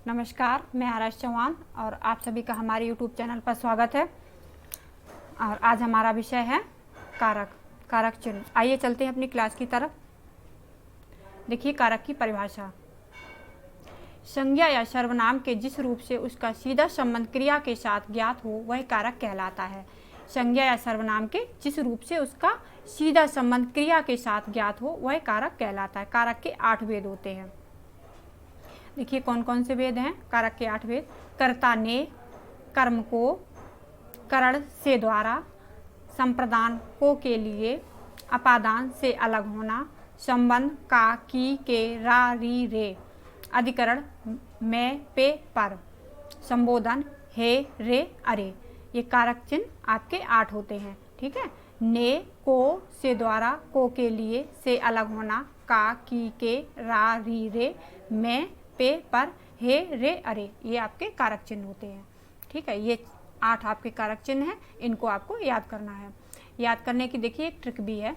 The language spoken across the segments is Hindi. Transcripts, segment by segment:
नमस्कार, मैं आरएस चौहान और आप सभी का हमारे YouTube चैनल पर स्वागत है। और आज हमारा विषय है कारक चिन्ह। आइए चलते हैं अपनी क्लास की तरफ। देखिए कारक की परिभाषा। संज्ञा या सर्वनाम के जिस रूप से उसका सीधा संबंध क्रिया के साथ ज्ञात हो वह कारक कहलाता है। संज्ञा या सर्वनाम के जिस रूप से उसका सीधा संबंध क्रिया के साथ ज्ञात हो वह कारक कहलाता है। कारक के 8 भेद होते हैं। देखिए कौन कौन से भेद हैं कारक के 8 भेद। कर्ता ने, कर्म को, करण से द्वारा, संप्रदान को के लिए, अपादान से अलग होना, संबंध का, की, के, रा, री, रे, अधिकरण में, पे, पर, संबोधन हे, रे, अरे। ये कारक चिन्ह आपके 8 होते हैं। ठीक है। ने, को, से द्वारा, को के लिए, से अलग होना, का, की, के, रा, री, रे, में, पे, पर, हे, रे, अरे, ये आपके कारक चिन्ह होते हैं। ठीक है। ये 8 आपके कारक चिन्ह हैं। इनको आपको याद करना है। याद करने की देखिए एक ट्रिक भी है।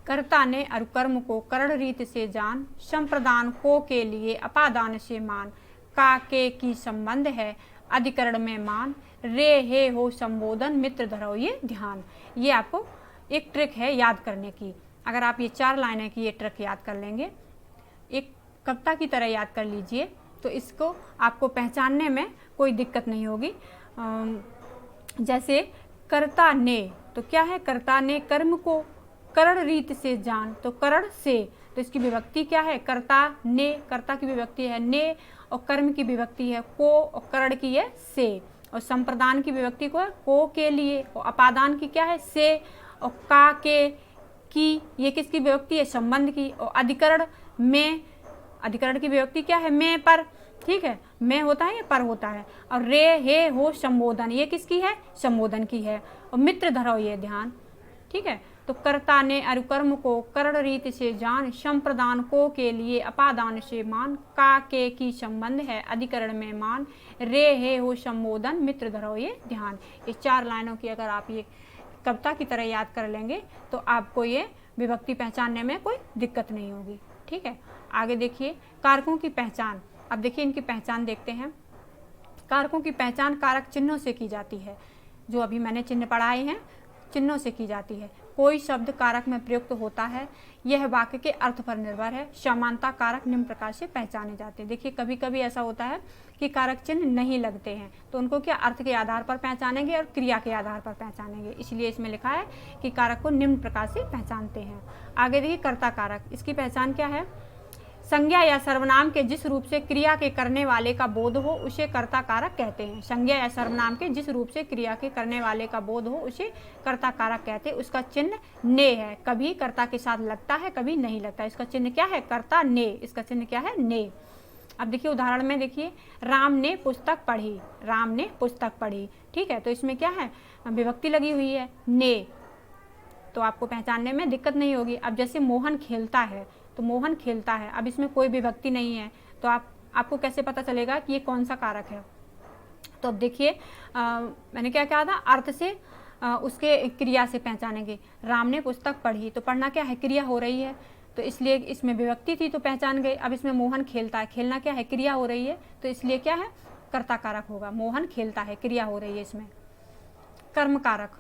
कर्ता ने अनुकर्म को करण रीत से जान, संप्रदान को के लिए अपादान से मान, का के की संबंध है अधिकरण में मान, रे हे हो संबोधन मित्र धरो ये ध्यान। ये आपको एक ट्रिक है याद करने की। अगर आप ये 4 लाइनें की ये ट्रिक याद कर लेंगे, एक कविता की तरह याद कर लीजिए, तो इसको आपको पहचानने में कोई दिक्कत नहीं होगी। जैसे कर्ता ने, तो क्या है, कर्ता ने कर्म को करण रीत से जान, तो करण से, तो इसकी विभक्ति क्या है, कर्ता ने, कर्ता की विभक्ति है ने, और कर्म की विभक्ति है को, और करण की है से, और संप्रदान की विभक्ति को है को के लिए, और अपादान की क्या है से, और का के की, ये किसकी विभक्ति है, संबंध की, और अधिकरण में, अधिकरण की विभक्ति क्या है, में, पर। ठीक है। में होता है या पर होता है। और रे हे हो संबोधन, ये किसकी है, संबोधन की है, और मित्र धरो ये ध्यान। ठीक है। तो कर्ता ने अनुकर्म को करण रीति से जान, संप्रदान को के लिए अपादान से मान, का के की संबंध है अधिकरण में मान, रे हे हो संबोधन मित्र धरो ये ध्यान। इस 4 लाइनों की अगर आप ये कविता की तरह याद कर लेंगे तो आपको ये विभक्ति पहचानने में कोई दिक्कत नहीं होगी। ठीक है। आगे देखिए कारकों की पहचान। अब देखिए इनकी पहचान देखते हैं। कारकों की पहचान कारक चिन्हों से की जाती है। जो अभी मैंने चिन्ह पढ़ाए हैं, चिन्हों से की जाती है। कोई शब्द कारक में प्रयुक्त होता है, यह वाक्य के अर्थ पर निर्भर है। समानता कारक निम्न प्रकार से पहचाने जाते हैं। देखिए कभी कभी ऐसा होता है कि कारक चिन्ह नहीं लगते हैं, तो उनको क्या अर्थ के आधार पर पहचानेंगे और क्रिया के आधार पर पहचानेंगे। इसलिए इसमें लिखा है कि कारक को निम्न प्रकार से पहचानते हैं। आगे देखिए कर्ता कारक, इसकी पहचान क्या है। संज्ञा या सर्वनाम के जिस रूप से क्रिया के करने वाले का बोध हो उसे कर्ता कारक कहते हैं। संज्ञा या सर्वनाम के जिस रूप से क्रिया के करने वाले का बोध हो उसे कर्ता कारक कहते हैं। उसका चिन्ह ने है, कभी कर्ता के साथ लगता है कभी नहीं लगता। इसका चिन्ह क्या है, कर्ता ने, इसका चिन्ह क्या है, ने। अब देखिए उदाहरण में देखिए, राम ने पुस्तक पढ़ी, राम ने पुस्तक पढ़ी। ठीक है। तो इसमें क्या है, विभक्ति लगी हुई है ने, तो आपको पहचानने में दिक्कत नहीं होगी। अब जैसे मोहन खेलता है, तो मोहन खेलता है, अब इसमें कोई विभक्ति नहीं है, तो आपको कैसे पता चलेगा कि ये कौन सा कारक है। तो अब देखिए मैंने क्या कहा था, अर्थ से उसके क्रिया से पहचानेंगे। राम ने पुस्तक पढ़ी, तो पढ़ना क्या है, क्रिया हो रही है, तो इसलिए इसमें विभक्ति थी तो पहचान गए। अब इसमें मोहन खेलता है, खेलना क्या है, क्रिया हो रही है, तो इसलिए क्या है, कर्ता कारक होगा। मोहन खेलता है, क्रिया हो रही है इसमें। कर्म कारक,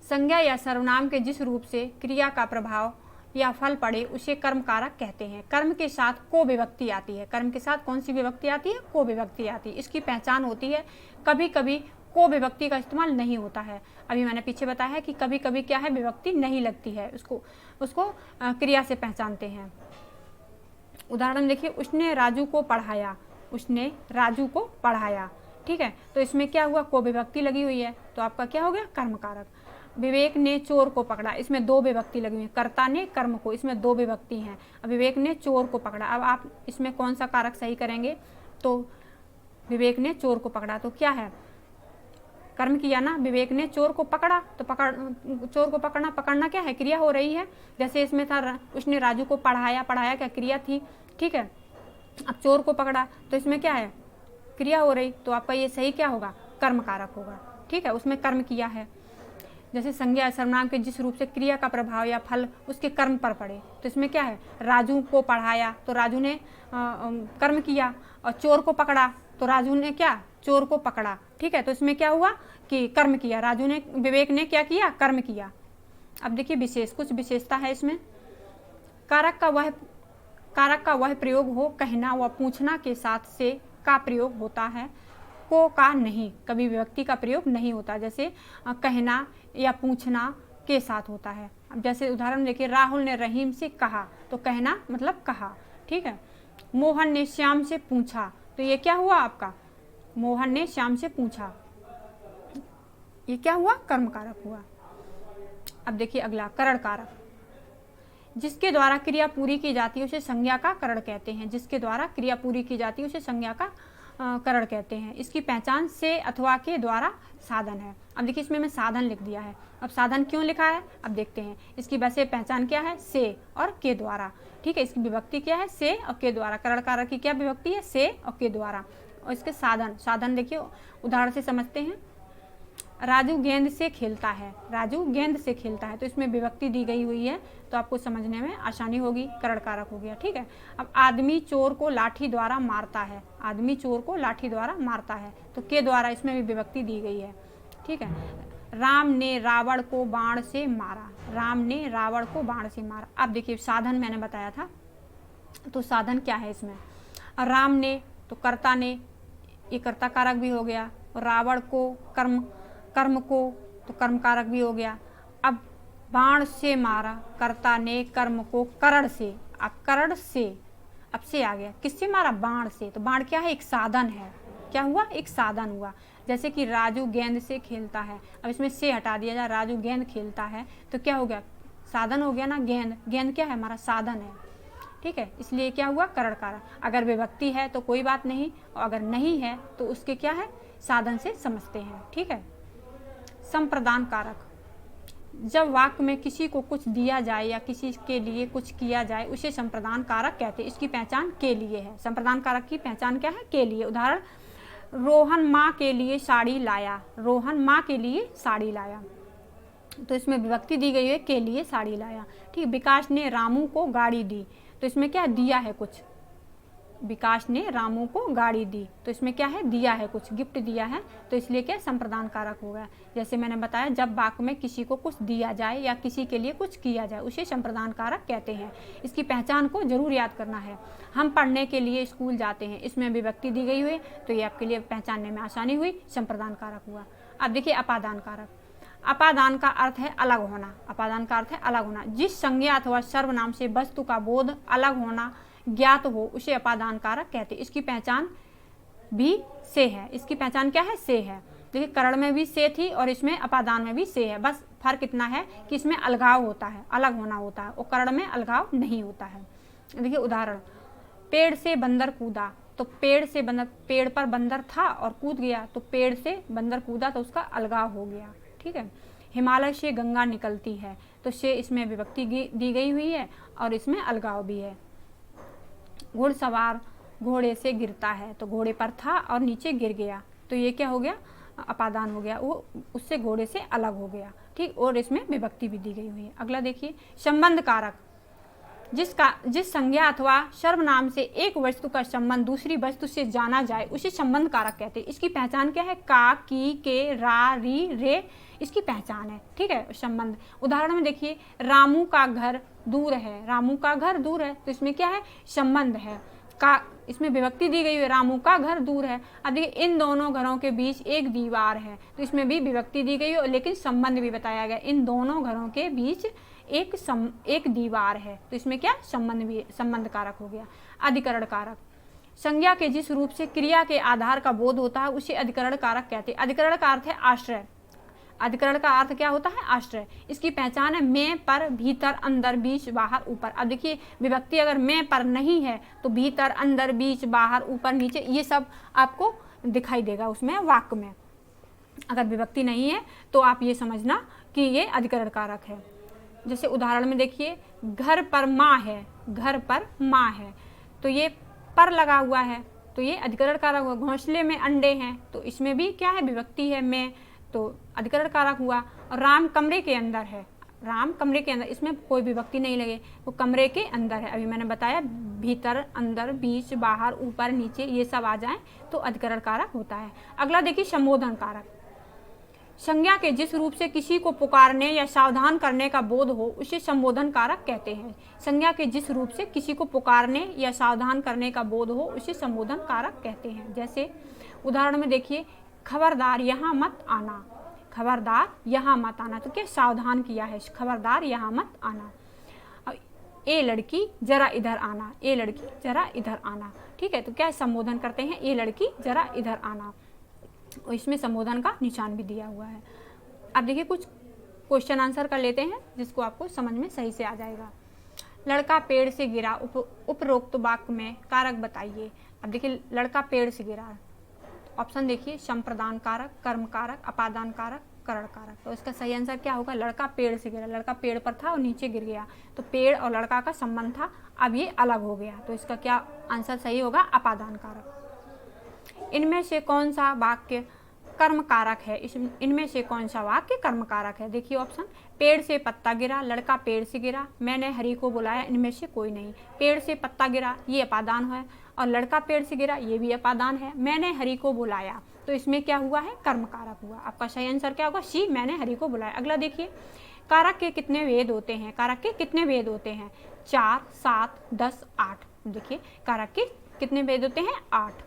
संज्ञा या सर्वनाम के जिस रूप से क्रिया का प्रभाव या फल पड़े उसे कर्म कारक कहते हैं। कर्म के साथ को विभक्ति आती है। कर्म के साथ कौन सी विभक्ति आती है, को विभक्ति आती है। इसकी पहचान होती है, कभी कभी को विभक्ति का इस्तेमाल नहीं होता है। अभी मैंने पीछे बताया है कि कभी कभी क्या है, विभक्ति नहीं लगती है, उसको क्रिया से पहचानते हैं। उदाहरण देखिए, उसने राजू को पढ़ाया, उसने राजू को पढ़ाया। ठीक है। तो इसमें क्या हुआ, को विभक्ति लगी हुई है, तो आपका क्या हो गया, कर्म कारक। विवेक ने चोर को पकड़ा, इसमें 2 विभक्ति लगी हुई है। कर्ता ने कर्म को, इसमें 2 विभक्ति हैं। अब विवेक ने चोर को पकड़ा, अब आप इसमें कौन सा कारक सही करेंगे, तो विवेक ने चोर को पकड़ा, तो क्या है, कर्म किया ना, विवेक ने चोर को पकड़ा, तो चोर को पकड़ना, पकड़ना क्या है, क्रिया हो रही है। जैसे इसमें था उसने राजू को पढ़ाया, पढ़ाया क्या क्रिया थी। ठीक है। अब चोर को पकड़ा, तो इसमें क्या है, क्रिया हो रही, तो आपका ये सही क्या होगा, कर्म कारक होगा। ठीक है। उसमें कर्म किया है। जैसे संज्ञा या सर्वनाम के जिस रूप से क्रिया का प्रभाव या फल उसके कर्म पर पड़े, तो इसमें क्या है, राजू को पढ़ाया तो राजू ने कर्म किया, और चोर को पकड़ा तो राजू ने क्या, चोर को पकड़ा। ठीक है, तो इसमें क्या हुआ कि कर्म किया, राजू ने, विवेक ने क्या किया, कर्म किया। अब देखिए विशेष, कुछ विशेषता है इसमें। कारक का वह प्रयोग हो, कहना व पूछना के साथ से का प्रयोग होता है, को का नहीं, कभी विभक्ति का प्रयोग नहीं होता। जैसे कहना या पूछना के साथ होता है। अब जैसे उदाहरण देखिए, राहुल ने रहीम से कहा, तो कहना मतलब कहा। ठीक है, मोहन ने श्याम से पूछा, तो ये क्या हुआ आपका, मोहन ने श्याम से पूछा, ये क्या हुआ, कर्म कारक हुआ। अब देखिए अगला, करण कारक, जिसके द्वारा क्रिया पूरी की जाती है उसे संज्ञा का करण कहते हैं। जिसके द्वारा क्रिया पूरी की जाती है उसे संज्ञा का करण कहते हैं। इसकी पहचान से अथवा के द्वारा साधन है। अब देखिए इसमें मैं साधन लिख दिया है। अब साधन क्यों लिखा है, अब देखते हैं। इसकी वैसे पहचान क्या है, से और के द्वारा। ठीक है, इसकी विभक्ति क्या है, से और के द्वारा। करण कारक की क्या विभक्ति है, से और के द्वारा। और इसके साधन देखिए उदाहरण से समझते हैं। राजू गेंद से खेलता है, राजू गेंद से खेलता है, तो इसमें विभक्ति दी गई हुई है, तो आपको समझने में आसानी होगी, करण कारक हो गया। ठीक है, अब आदमी चोर को लाठी द्वारा मारता है, आदमी चोर को लाठी द्वारा मारता है, तो के द्वारा इसमें भी विभक्ति दी गई है। ठीक है, राम ने रावण को बाण से मारा, राम ने रावण को बाण से मारा। अब देखिए साधन मैंने बताया था, तो साधन क्या है इसमें, राम ने तो कर्ता ने, ये कर्ता कारक भी हो गया, रावण को कर्म को तो कर्म कारक भी हो गया। अब बाण से मारा, कर्ता ने कर्म को करण से, अब करण से, अब से आ गया, किससे मारा, बाण से, तो बाण क्या है, एक साधन है। क्या हुआ, एक साधन हुआ। जैसे कि राजू गेंद से खेलता है, अब इसमें से हटा दिया जाए, राजू गेंद खेलता है, तो क्या हो गया, साधन हो गया ना, गेंद, गेंद क्या है, हमारा साधन है। ठीक है, इसलिए क्या हुआ, करण कारक। अगर विभक्ति है तो कोई बात नहीं, और अगर नहीं है तो उसके क्या है, साधन से समझते हैं। ठीक है, संप्रदान कारक, जब वाक्य में किसी को कुछ दिया जाए या किसी के लिए कुछ किया जाए उसे संप्रदान कारक कहते हैं। इसकी पहचान के लिए है। संप्रदान कारक की पहचान क्या है, के लिए। उदाहरण, रोहन माँ के लिए साड़ी लाया, रोहन माँ के लिए साड़ी लाया, तो इसमें विभक्ति दी गई है, के लिए साड़ी लाया। ठीक, विकास ने रामू को गाड़ी दी, तो इसमें क्या दिया है कुछ, विकास ने रामू को गाड़ी दी, तो इसमें क्या है, दिया है कुछ, गिफ्ट दिया है, तो इसलिए क्या संप्रदान कारक होगा। जैसे मैंने बताया, जब वाक्य में किसी को कुछ दिया जाए या किसी के लिए कुछ किया जाए उसे संप्रदान कारक कहते हैं। इसकी पहचान को जरूर याद करना है। हम पढ़ने के लिए स्कूल जाते हैं, इसमें विभक्ति दी गई हुई, तो ये आपके लिए पहचानने में आसानी हुई, संप्रदान कारक हुआ। अब देखिए अपादान कारक, अपादान का अर्थ है अलग होना, अपादान का अर्थ है अलग होना। जिस संज्ञा अथवा सर्वनाम से वस्तु का बोध अलग होना ज्ञात हो उसे अपादान कारक कहते हैं। इसकी पहचान भी से है, इसकी पहचान क्या है, से है। देखिए करण में भी से थी और इसमें अपादान में भी से है, बस फर्क इतना है कि इसमें अलगाव होता है, अलग होना होता है, और करण में अलगाव नहीं होता है। देखिए उदाहरण, पेड़ से बंदर कूदा, तो पेड़ से बंदर, पेड़ पर बंदर था और कूद गया, तो पेड़ से बंदर कूदा, तो उसका अलगाव हो गया। ठीक है, हिमालय से गंगा निकलती है, तो से इसमें विभक्ति दी गई हुई है और इसमें अलगाव भी है। घुड़सवार घोड़े से गिरता है, तो घोड़े पर था और नीचे गिर गया, तो ये क्या हो गया, अपादान हो गया, वो उससे घोड़े से अलग हो गया। ठीक, और इसमें विभक्ति भी दी गई हुई है। अगला देखिए संबंध कारक, जिस संज्ञा अथवा सर्वनाम से एक वस्तु का संबंध दूसरी वस्तु से जाना जाए उसे संबंध कारक कहते हैं। इसकी पहचान क्या है, का, की, के, रा, री, रे, इसकी पहचान है। ठीक है, संबंध। उदाहरण में देखिए, रामू का घर दूर है, रामू का घर दूर है, तो इसमें क्या है, संबंध है। का, इसमें विभक्ति दी गई है, रामू का घर दूर है। अब देखिए इन दोनों घरों के बीच एक दीवार है, तो इसमें भी विभक्ति दी गई है, लेकिन संबंध भी बताया गया, इन दोनों घरों के बीच एक दीवार है, तो इसमें क्या, संबंध भी, संबंध कारक हो गया। अधिकरण कारक, संज्ञा के जिस रूप से क्रिया के आधार का बोध होता है उसे अधिकरण कारक कहते हैं। अधिकरण का अर्थ है आश्रय, अधिकरण का अर्थ क्या होता है, आश्रय। इसकी पहचान है में, पर, भीतर, अंदर, बीच, बाहर, ऊपर। अब देखिए विभक्ति अगर में पर नहीं है तो भीतर, अंदर, बीच, बाहर, ऊपर, नीचे, ये सब आपको दिखाई देगा उसमें वाक्य में। अगर विभक्ति नहीं है तो आप ये समझना कि ये अधिकरण कारक है। जैसे उदाहरण में देखिए, घर पर माँ है, घर पर माँ है, तो ये पर लगा हुआ है, तो ये अधिकरण कारक हुआ। घोंसले में अंडे हैं, तो इसमें भी क्या है, विभक्ति है में, तो अधिकरण कारक हुआ। और राम कमरे के अंदर है, राम कमरे के अंदर, इसमें कोई विभक्ति नहीं लगे, वो कमरे के अंदर है। अभी मैंने बताया भीतर, अंदर, बीच, बाहर, ऊपर, नीचे, ये सब आ जाए तो अधिकरण कारक होता है। अगला देखिए संबोधन कारक। संज्ञा के जिस रूप से किसी को पुकारने या सावधान करने का बोध हो उसे संबोधन कारक कहते हैं। संज्ञा के जिस रूप से किसी को पुकारने या सावधान करने का बोध हो उसे संबोधन कारक कहते हैं। जैसे उदाहरण में देखिए, खबरदार यहाँ मत आना, खबरदार यहाँ मत आना, तो क्या सावधान किया है, खबरदार यहाँ मत आना। ए लड़की जरा इधर आना, ए लड़की जरा इधर आना, ठीक है, तो क्या संबोधन करते हैं, ए लड़की जरा इधर आना, और इसमें संबोधन का निशान भी दिया हुआ है। अब देखिए कुछ क्वेश्चन आंसर कर लेते हैं जिसको आपको समझ में सही से आ जाएगा। लड़का पेड़ से गिरा, उपरोक्त वाक्य में कारक बताइए। अब देखिए लड़का पेड़ से गिरा, ऑप्शन देखिए, संप्रदान कारक, कर्म कारक, अपादान कारक, करण कारक। तो इसका सही आंसर क्या होगा, लड़का पेड़ से गिरा, लड़का पेड़ पर था और नीचे गिर गया, तो पेड़ और लड़का का संबंध था, अब ये अलग हो गया, तो इसका क्या आंसर सही होगा, अपादान कारक। इनमें से कौन सा वाक्य कर्म कारक है, इनमें से कौन सा वाक्य कर्म कारक है। देखिए ऑप्शन, पेड़ से पत्ता गिरा, लड़का पेड़ से गिरा, मैंने हरि को बुलाया, इनमें से कोई नहीं। पेड़ से पत्ता गिरा ये अपादान है, और लड़का पेड़ से गिरा ये भी अपादान है। मैंने हरि को बुलाया, तो इसमें क्या हुआ है, कर्म कारक हुआ। आपका सही आंसर क्या होगा, सी, मैंने हरि को बुलाया। अगला देखिए, कारक के कितने भेद होते हैं, कारक के कितने भेद होते हैं, 4, 7, 10, 8। देखिए कारक के कितने भेद होते हैं, 8।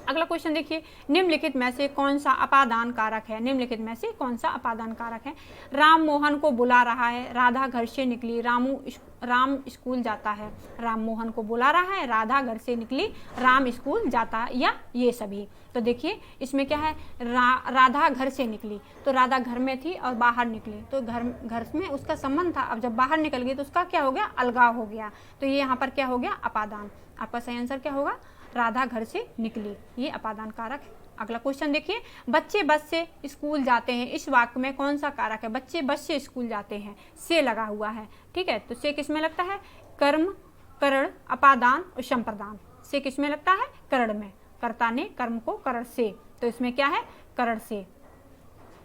अगला क्वेश्चन देखिए, निम्नलिखित में से कौन सा अपादान कारक है, निम्नलिखित में से कौन सा अपादान कारक है। राम मोहन को बुला रहा है, राधा घर से निकली, राम स्कूल जाता है। राम मोहन को बुला रहा है, राधा घर से निकली, राम स्कूल जाता है, या ये सभी। तो देखिए इसमें क्या है, राधा घर से निकली, तो राधा घर में थी और बाहर निकली, तो घर में उसका संबंध था, अब जब बाहर निकल गई तो उसका क्या हो गया, अलगाव हो गया, तो ये यहाँ पर क्या हो गया, अपादान। आपका सही आंसर क्या होगा, राधा घर से निकली, ये अपादान कारक है। अगला क्वेश्चन देखिए, बच्चे बस से स्कूल जाते हैं, इस वाक्य में कौन सा कारक है, बच्चे बस से स्कूल जाते हैं, से लगा हुआ है, ठीक है, तो से किस में लगता है, कर्म, करण, अपादान और संप्रदान। से किस में लगता है, करण में, कर्ता ने कर्म को करण से, तो इसमें क्या है, करण से।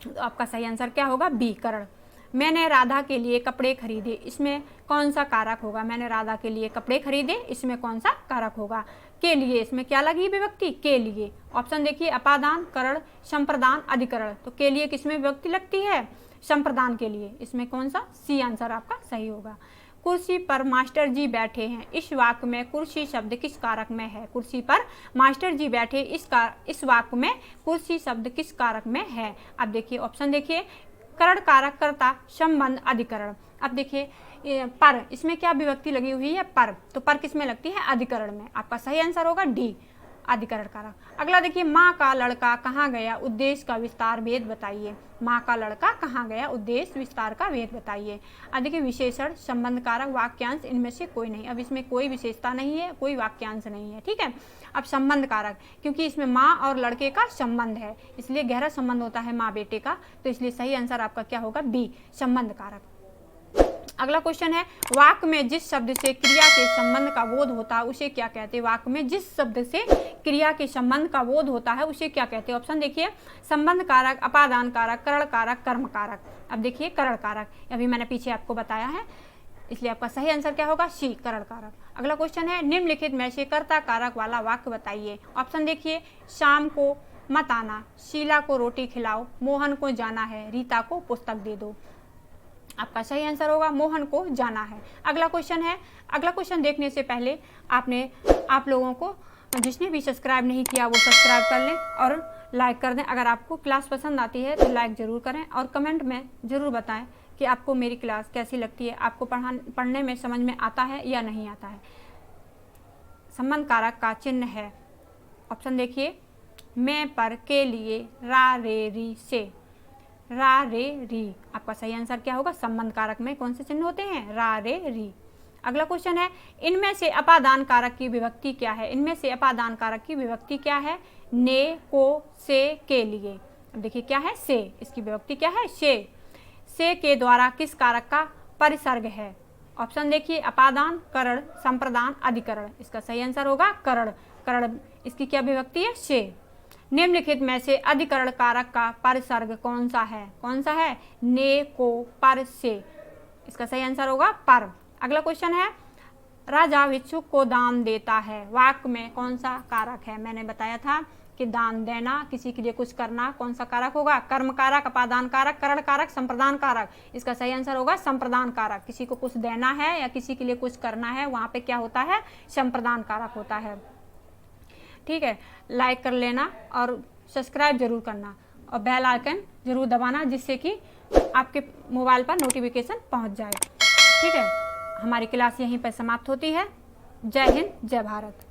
तो आपका सही आंसर क्या होगा, बी, करण। मैंने राधा के लिए कपड़े खरीदे, इसमें कौन सा कारक होगा, मैंने राधा के लिए कपड़े खरीदे, इसमें कौन सा कारक होगा, के लिए, इसमें क्या लगी विभक्ति, के लिए। ऑप्शन देखिए, अपादान, करण, संप्रदान, अधिकरण। तो के लिए किसमें विभक्ति लगती है, संप्रदान के लिए, इसमें कौन सा, सी आंसर आपका सही होगा। कुर्सी पर मास्टर जी बैठे हैं, इस वाक्य में कुर्सी शब्द किस कारक में है, कुर्सी पर मास्टर जी बैठे, इस वाक्य में कुर्सी शब्द किस कारक में है। अब देखिए ऑप्शन देखिए, करण कारक, कर्ता, संबंध, अधिकरण। अब देखिए पर, इसमें क्या विभक्ति लगी हुई है, पर, तो पर किस में लगती है, अधिकरण में। आपका सही आंसर होगा डी, अधिकरण कारक। अगला देखिए, माँ का लड़का कहाँ गया, उद्देश्य का विस्तार भेद बताइए। माँ का लड़का कहाँ गया, उद्देश्य विस्तार का भेद बताइए। अब देखिए, विशेषण, संबंध कारक, वाक्यांश, इनमें से कोई नहीं। अब इसमें कोई विशेषता नहीं है, कोई वाक्यांश नहीं है, ठीक है। अब संबंध कारक, क्योंकि इसमें माँ और लड़के का संबंध है, इसलिए गहरा संबंध होता है माँ बेटे का, तो इसलिए सही आंसर आपका क्या होगा, बी, संबंध कारक। अगला क्वेश्चन है, वाक्य में जिस शब्द से क्रिया के संबंध का बोध होता है उसे क्या कहते हैं। वाक्य में जिस शब्द से क्रिया के संबंध का बोध होता है उसे क्या कहते हैं। ऑप्शन देखिए, संबंध कारक, अपादान कारक, करण कारक, कर्म कारक। अब देखिए करण कारक, अभी मैंने पीछे आपको बताया है, इसलिए आपका सही आंसर क्या होगा, सी, करण कारक। अगला क्वेश्चन है, निम्नलिखित में से कर्ता कारक वाला वाक्य बताइए। ऑप्शन देखिए, शाम को मत आना, शीला को रोटी खिलाओ, मोहन को जाना है, रीता को पुस्तक दे दो। आपका सही आंसर होगा, मोहन को जाना है। अगला क्वेश्चन है, अगला क्वेश्चन देखने से पहले आप लोगों को जिसने भी सब्सक्राइब नहीं किया वो सब्सक्राइब कर लें और लाइक कर दें। अगर आपको क्लास पसंद आती है तो लाइक ज़रूर करें और कमेंट में ज़रूर बताएं कि आपको मेरी क्लास कैसी लगती है, आपको पढ़ने में समझ में आता है या नहीं आता है। संबंध कारक का चिन्ह है, ऑप्शन देखिए, मैं, पर, के लिए, रा, रे, री, से, रा, रे, री। आपका सही आंसर क्या होगा, संबंध कारक में कौन से चिन्ह होते हैं, रा, रे, री। अगला क्वेश्चन है, इनमें से अपादान कारक की विभक्ति क्या है। इनमें से अपादान कारक की विभक्ति क्या है, ने, को, से, के लिए। अब देखिए क्या है, से, इसकी विभक्ति क्या है, से के द्वारा किस कारक का परिसर्ग है। ऑप्शन देखिए, अपादान, करण, संप्रदान, अधिकरण। इसका सही आंसर होगा करण, करण इसकी क्या विभक्ति है, से। निम्नलिखित में से अधिकरण कारक का परसर्ग कौन सा है? कौन सा है? ने, को, पर, से। इसका सही आंसर होगा पर। अगला क्वेश्चन है, राजा भिक्षुक को दान देता है, वाक्य में कौन सा कारक है? मैंने बताया था कि दान देना, किसी के लिए कुछ करना, कौन सा कारक होगा? कर्म कारक, अपादान कारक, करण कारक, संप्रदान कारक। इसका सही आंसर होगा संप्रदान कारक। किसी को कुछ देना है या किसी के लिए कुछ करना है, वहां पे क्या होता है? संप्रदान कारक होता है। ठीक है, लाइक कर लेना और सब्सक्राइब जरूर करना और बेल आइकन जरूर दबाना, जिससे कि आपके मोबाइल पर नोटिफिकेशन पहुंच जाए। ठीक है, हमारी क्लास यहीं पर समाप्त होती है। जय हिंद, जय भारत।